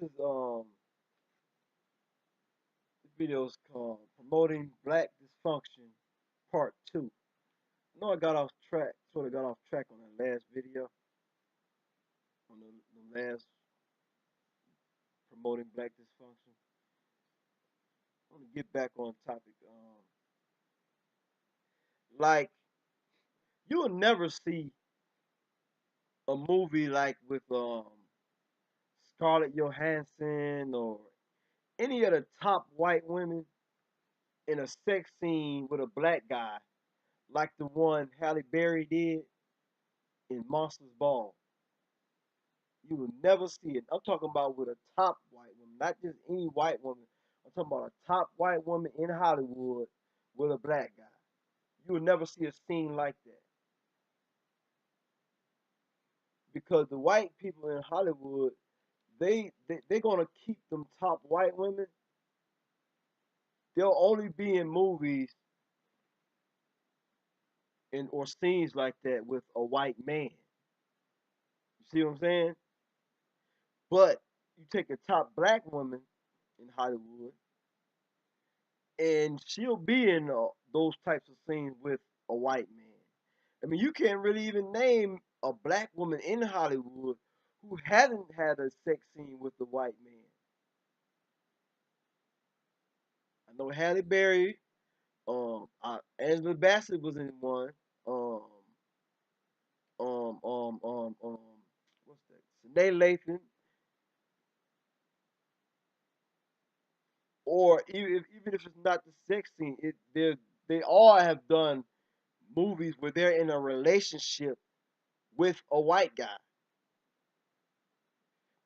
this video is called Promoting Black Dysfunction Part 2. I know I got off track, sort of got off track on that last video, on the last Promoting Black Dysfunction. I want to get back on topic. Like, you'll never see a movie like with Scarlett Johansson or any of the top white women in a sex scene with a black guy like the one Halle Berry did in Monsters Ball. You will never see it. I'm talking about with a top white woman, not just any white woman. I'm talking about a top white woman in Hollywood with a black guy. You will never see a scene like that because the white people in Hollywood, they're gonna keep them top white women. They'll only be in movies and or scenes like that with a white man. You see what I'm saying? But you take a top black woman in Hollywood, and she'll be in those types of scenes with a white man. I mean, you can't really even name a black woman in Hollywood who hasn't had a sex scene with a white man. I know Halle Berry, Angela Bassett was in one. Um, um, um, um, um, what's that? Sinead Lathan, or even if it's not the sex scene, they all have done movies where they're in a relationship with a white guy.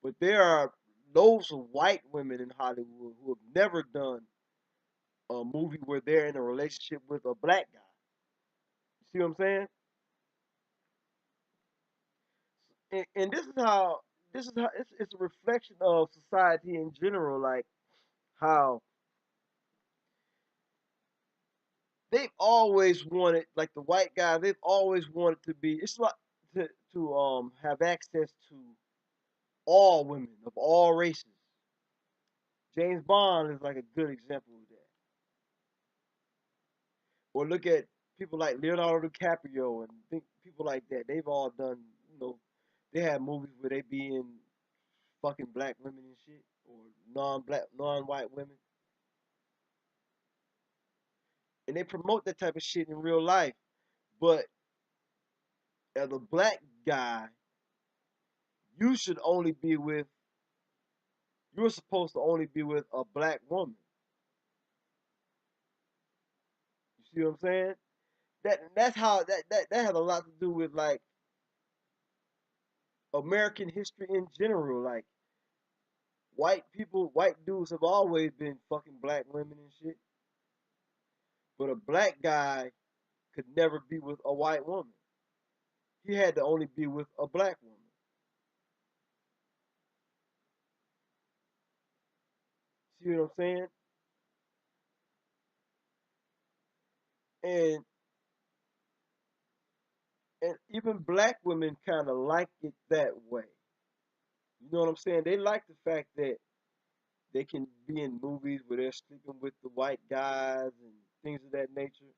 But there are loads of white women in Hollywood who have never done a movie where they're in a relationship with a black guy. You see what I'm saying? And this is how it's a reflection of society in general, like how they've always wanted, like the white guy, they've always wanted to be. It's like to have access to all women of all races. James Bond is like a good example of that. Or look at people like Leonardo DiCaprio and think people like that. They've all done, they have movies where they be in fucking black women and shit, or non-black, non-white women, and they promote that type of shit in real life. But as a black guy, you should only be with, you're supposed to only be with a black woman. You see what I'm saying? That's how that has a lot to do with like American history in general. Like white people, white dudes have always been fucking black women and shit. But a black guy could never be with a white woman. He had to only be with a black woman. See what I'm saying? And and even black women kind of like it that way. You know what I'm saying? They like the fact that they can be in movies where they're sleeping with the white guys and things of that nature,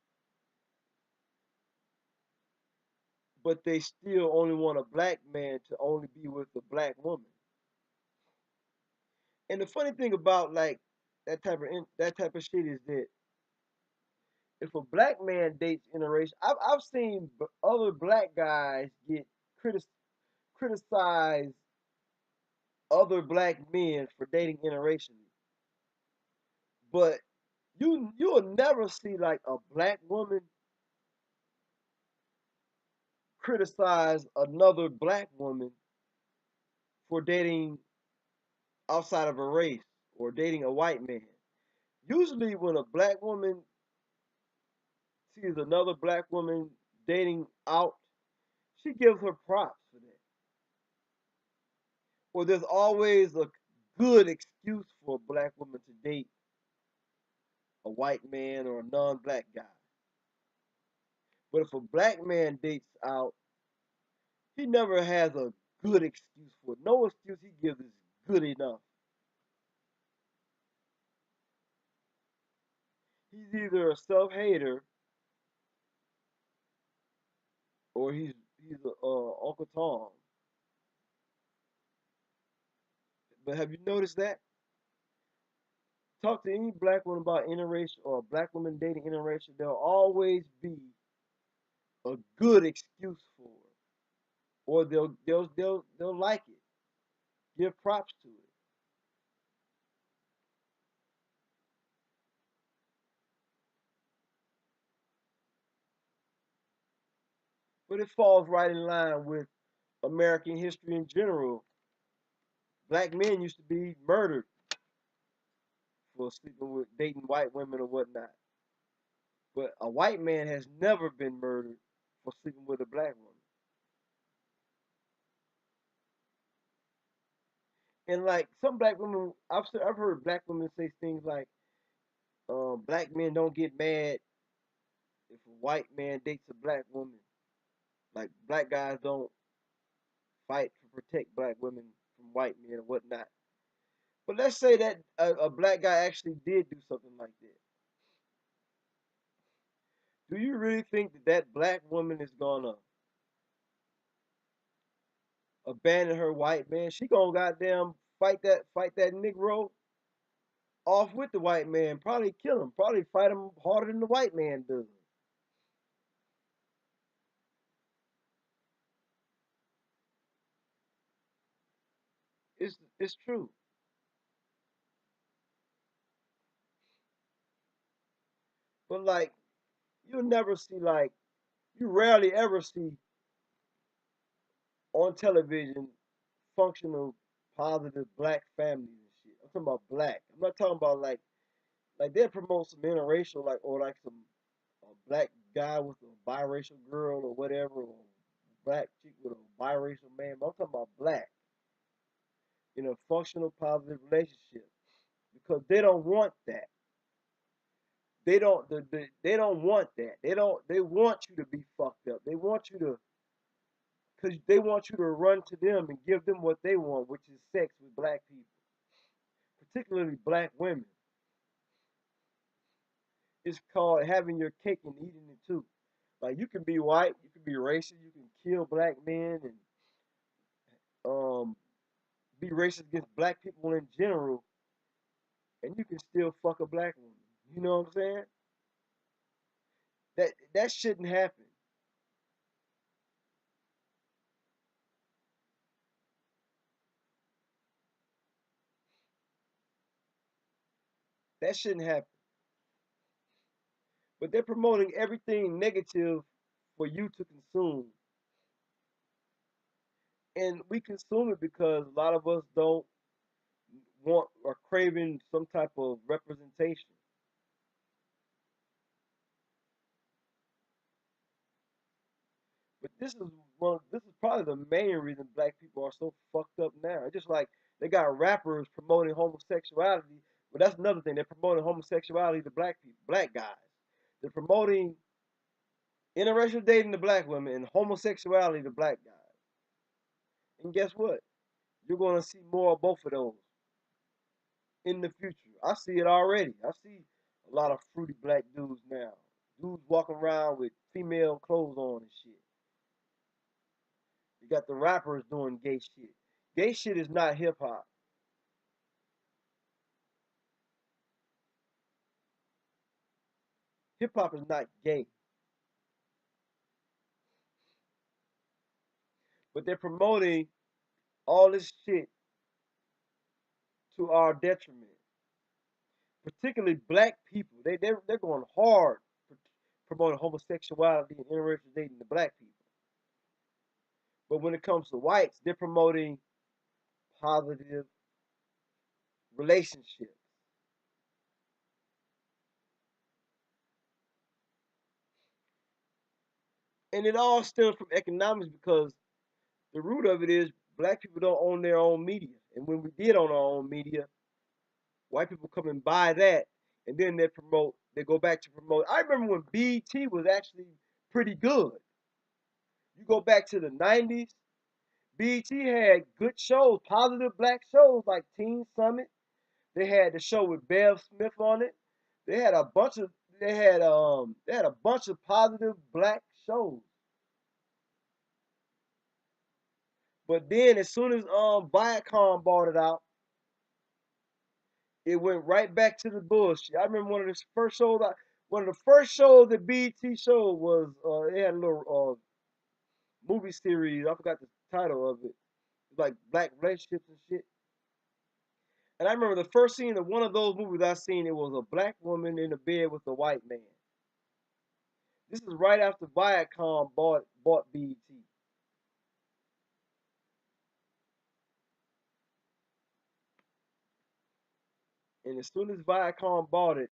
but they still only want a black man to only be with a black woman. And the funny thing about like that type of shit is that if a black man dates interracial, I've seen other black guys get critic, criticize other black men for dating interracially, but you'll never see like a black woman criticize another black woman for dating outside of her race or dating a white man. Usually, when a black woman sees another black woman dating out, she gives her props for that. Or there's always a good excuse for a black woman to date a white man or a non-black guy. But if a black man dates out, he never has a good excuse for it. No excuse he gives is good enough. He's either a self hater or he's a Uncle Tom. But have you noticed that? Talk to any black woman about interracial or black woman dating interracial, there'll always be a good excuse for it, or they'll like it, give props to it. But it falls right in line with American history in general. Black men used to be murdered for sleeping with dating white women or whatnot. But a white man has never been murdered for sleeping with a black woman. And like some black women, I've heard black women say things like, "Black men don't get mad if a white man dates a black woman. Like black guys don't fight to protect black women from white men or whatnot." But let's say that a black guy actually did do something like that. Do you really think that that black woman is gonna abandon her white man? She gonna goddamn fight that Negro off with the white man. Probably kill him. Probably fight him harder than the white man does. It's true. But like you'll never see like you rarely ever see on television functional positive black families and shit. I'm talking about black. I'm not talking about like they promote some interracial like or like some a black guy with a biracial girl or whatever or black chick with a biracial man. But I'm talking about black in a functional positive relationship because they don't want that. They don't want that. They want you to be fucked up. They want you to because they want you to run to them and give them what they want, which is sex with black people, particularly black women. It's called having your cake and eating it too. Like you can be white, you can be racist, you can kill black men and um be racist against black people in general, and you can still fuck a black woman. You know what I'm saying? That shouldn't happen. That shouldn't happen. But they're promoting everything negative for you to consume. And we consume it because a lot of us don't want or craving some type of representation. But this is probably the main reason black people are so fucked up now. It's just like they got rappers promoting homosexuality, but that's another thing. They're promoting homosexuality to black people, black guys. They're promoting interracial dating to black women and homosexuality to black guys. And guess what? You're gonna see more of both of those in the future. I see it already. I see a lot of fruity black dudes now. Dudes walking around with female clothes on and shit. You got the rappers doing gay shit. Gay shit is not hip hop. Hip hop is not gay. But they're promoting all this shit to our detriment. Particularly black people. They're going hard promoting homosexuality and interracial dating to black people. But when it comes to whites, they're promoting positive relationships. And it all stems from economics because the root of it is black people don't own their own media. And when we did own our own media, white people come and buy that, and then they go back to promote. I remember when BET was actually pretty good. You go back to the 90s, BET had good shows, positive black shows like Teen Summit. They had the show with Bev Smith on it. They had a bunch of they had a bunch of positive black shows. But then as soon as Viacom bought it out, it went right back to the bullshit. I remember one of the first shows that BET showed was it had a little movie series. I forgot the title of it. It was like black relationships and shit. And I remember the first scene of one of those movies I seen. It was a black woman in a bed with a white man. This is right after Viacom bought BET. And as soon as Viacom bought it,